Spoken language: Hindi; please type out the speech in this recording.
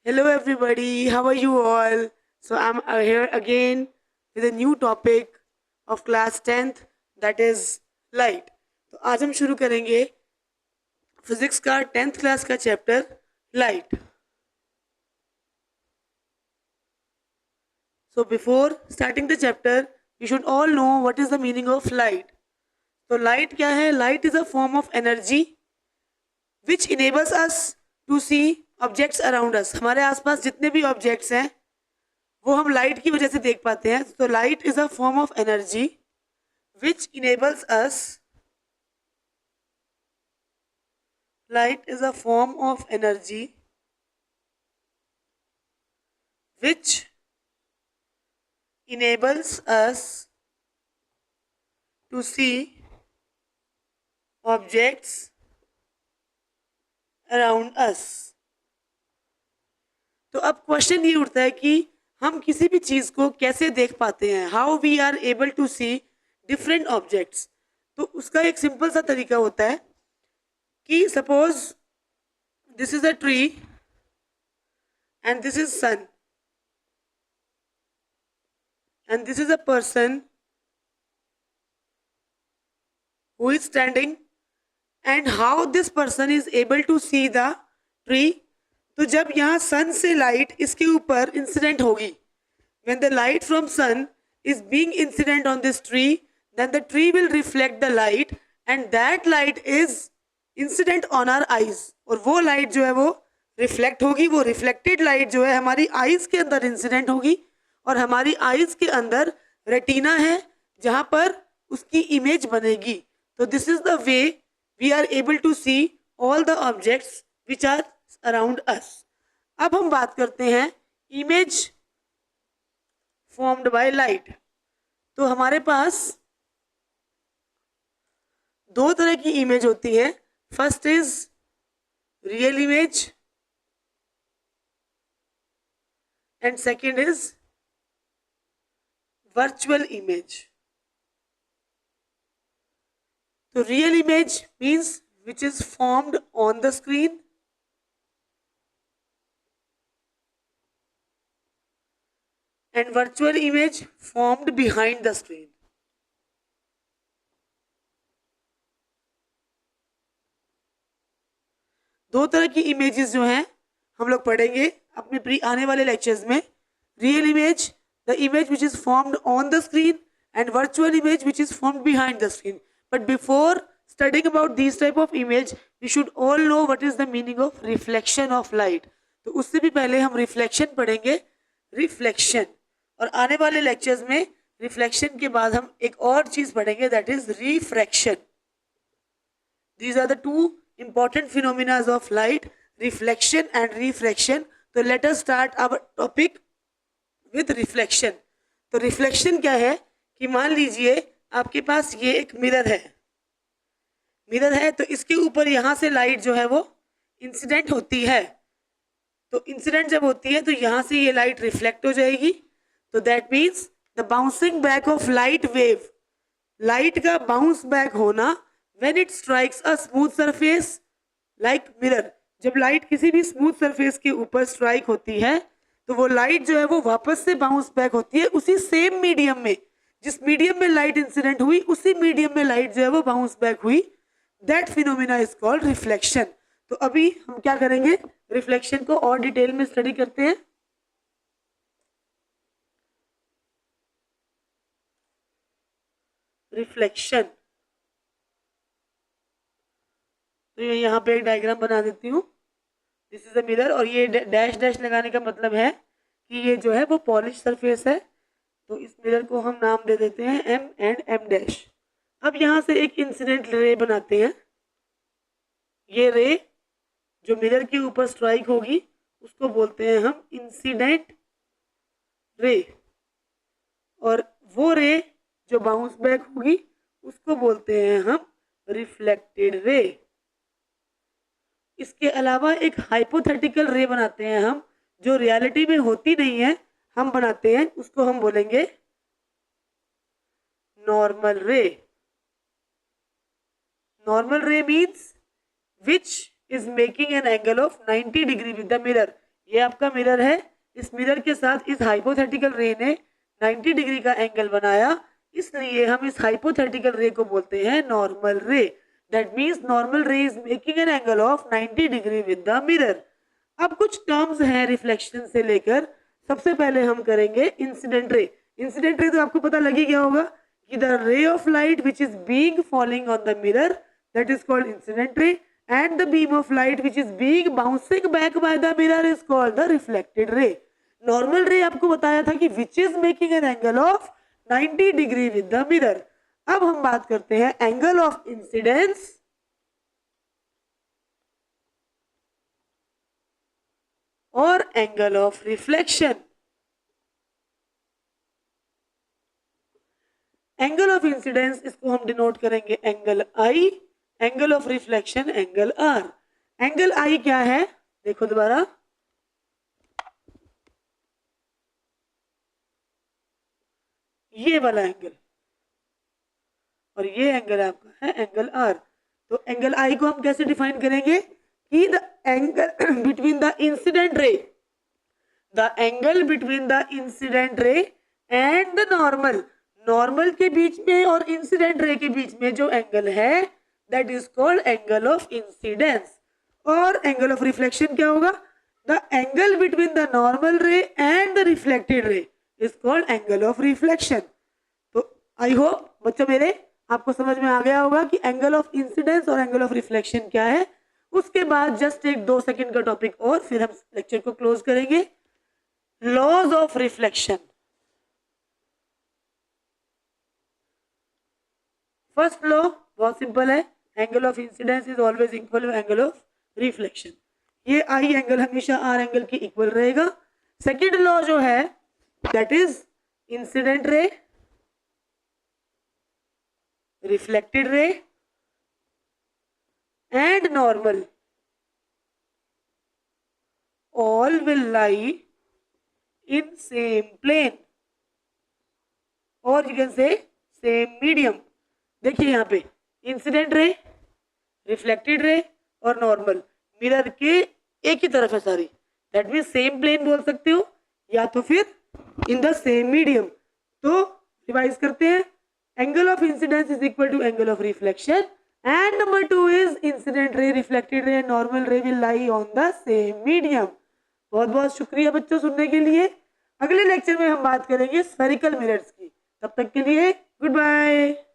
Hello, everybody. How are you all? So, I'm here again with a new topic of class 10th, that is light. तो आज हम शुरू करेंगे फिजिक्स का 10th क्लास का chapter light. So, before starting the chapter, you should all know what is the meaning of light. तो light क्या है? Light is a form of energy which enables us to see objects around us. हमारे आसपास जितने भी objects हैं वो हम लाइट की वजह से देख पाते हैं. तो light is a form of energy which enables us light is a form of energy which enables us to see objects around us. तो अब क्वेश्चन ये उठता है कि हम किसी भी चीज को कैसे देख पाते हैं. How we are able to see different objects. तो उसका एक सिंपल सा तरीका होता है कि suppose this is a tree and this is sun and this is a person who is standing and how this person is able to see the tree. तो जब यहाँ सन से लाइट इसके ऊपर इंसिडेंट होगी, when the light from sun is being incident on this tree, then the tree will reflect the light and that light is incident on our eyes. और वो लाइट जो है वो रिफ्लेक्ट होगी. वो रिफ्लेक्टेड लाइट जो है हमारी आईज के अंदर इंसिडेंट होगी और हमारी आईज के अंदर रेटिना है जहां पर उसकी इमेज बनेगी. तो this is the way we are able to see all the objects which are around us. अब हम बात करते हैं इमेज फॉर्म्ड बाय लाइट. तो हमारे पास दो तरह की इमेज होती है. First is real image and second is virtual image. So real image means which is formed on the screen and virtual image formed behind the screen. दो तरह की इमेजेस जो हैं हम लोग पढ़ेंगे अपने आने वाले लेक्चर्स में. Real image, the image which is formed on the screen, and virtual image which is formed behind the screen. But before studying about these type of image, we should all know what is the meaning of reflection of light. तो उससे भी पहले हम रिफ्लेक्शन पढ़ेंगे, रिफ्लेक्शन. और आने वाले लेक्चर्स में रिफ्लेक्शन के बाद हम एक और चीज पढ़ेंगे, that is refraction. These are the two important phenomena of light, reflection and refraction. तो let us start our topic with reflection. तो reflection क्या है कि मान लीजिए आपके पास ये एक मिरर है तो इसके ऊपर यहाँ से लाइट जो है वो इंसिडेंट होती है. तो इंसिडेंट जब होती है तो यहाँ से ये लाइट रिफ्लेक्ट हो जाएगी. तो that means the bouncing back of light wave, light का बाउंस बैक होना when it strikes a smooth surface like mirror. जब लाइट किसी भी स्मूथ सरफेस के ऊपर स्ट्राइक होती है तो वो लाइट जो है वो वापस से बाउंस बैक होती है उसी सेम मीडियम में. जिस मीडियम में लाइट इंसिडेंट हुई उसी मीडियम में लाइट जो है वो बाउंस बैक हुई. That phenomena is called reflection. तो अभी हम क्या करेंगे, रिफ्लेक्शन को और डिटेल में स्टडी करते हैं. रिफ्लेक्शन, तो यहाँ पे एक डायग्राम बना देती हूँ. दिस इज अ मिरर और ये डैश डैश लगाने का मतलब है कि ये जो है वो पॉलिश सरफेस है. तो इस मिरर को हम नाम दे देते हैं एम एंड एम डैश. अब यहाँ से एक इंसिडेंट रे बनाते हैं. ये रे जो मिरर के ऊपर स्ट्राइक होगी उसको बोलते हैं हम इंसिडेंट रे, और वो रे जो बाउंस बैक होगी उसको बोलते हैं हम रिफ्लेक्टेड रे. इसके अलावा एक हाइपोथेटिकल रे बनाते हैं हम, जो रियलिटी में होती नहीं है, हम बनाते हैं, उसको हम बोलेंगे नॉर्मल रे. नॉर्मल रे means which is making an angle of 90 degree with the mirror. ये आपका मिरर है, इस मिरर के साथ इस हाइपोथेटिकल रे ने 90 डिग्री का एंगल बनाया, इसलिए हम इस हाइपोथेटिकल रे को बोलते हैं नॉर्मल रे। दैट मीन्स नॉर्मल रे is making an angle of 90 degree with the mirror. अब कुछ टर्म्स हैं रिफ्लेक्शन से लेकर, सबसे पहले हम करेंगे इंसिडेंट रे। इंसिडेंट रे तो आपको पता लग ही गया होगा कि the ray of light which is being falling on the mirror, that is called incident ray, and the beam of light which is being bouncing back by the mirror is called the reflected ray. Normal ray आपको बताया था कि which is making an angle of 90 degree with the mirror. अब हम बात करते हैं angle of incidence और angle of reflection. Angle of incidence इसको हम डिनोट करेंगे angle I, angle of reflection angle R. Angle I क्या है, देखो दोबारा, ये वाला एंगल, और ये एंगल आपका है एंगल R. तो एंगल I को हम कैसे डिफाइन करेंगे कि the angle between the incident ray, the angle between the incident ray and the normal, normal के बीच में और इंसिडेंट रे के बीच में जो एंगल है that is called angle of incidence. और angle of reflection क्या होगा, the angle between the normal ray and the reflected ray is called angle of reflection. तो I hope बच्चों मेरे आपको समझ में आ गया होगा कि angle of incidence और angle of reflection क्या है। उसके बाद जस्ट एक 2 सेकंड का टॉपिक और फिर हम लेक्चर को क्लोज करेंगे। Laws of reflection. First law बहुत सिंपल है, angle of incidence is always equal to angle of reflection. ये आई एंगल हमेशा आर एंगल के इक्वल रहेगा। सेकेंड लॉ जो है that is incident ray, reflected ray and normal all will lie in same plane or you can say same medium. देखिए यहाँ पे इंसिडेंट रे, रिफ्लेक्टेड रे और नॉर्मल मिरर के एक ही तरफ है सारी, दैट मीन सेम प्लेन बोल सकते हो या तो फिर इन द सेम मीडियम। तो रिवाइज करते हैं, angle of incidence is equal to angle of reflection and number 2 is incident ray, reflected ray, normal ray will lie on the same medium. बहुत बहुत शुक्रिया बच्चों सुनने के लिए। अगले लेक्चर में हम बात करेंगे स्फेरिकल मिरर्स की। तब तक के लिए गुड बाय।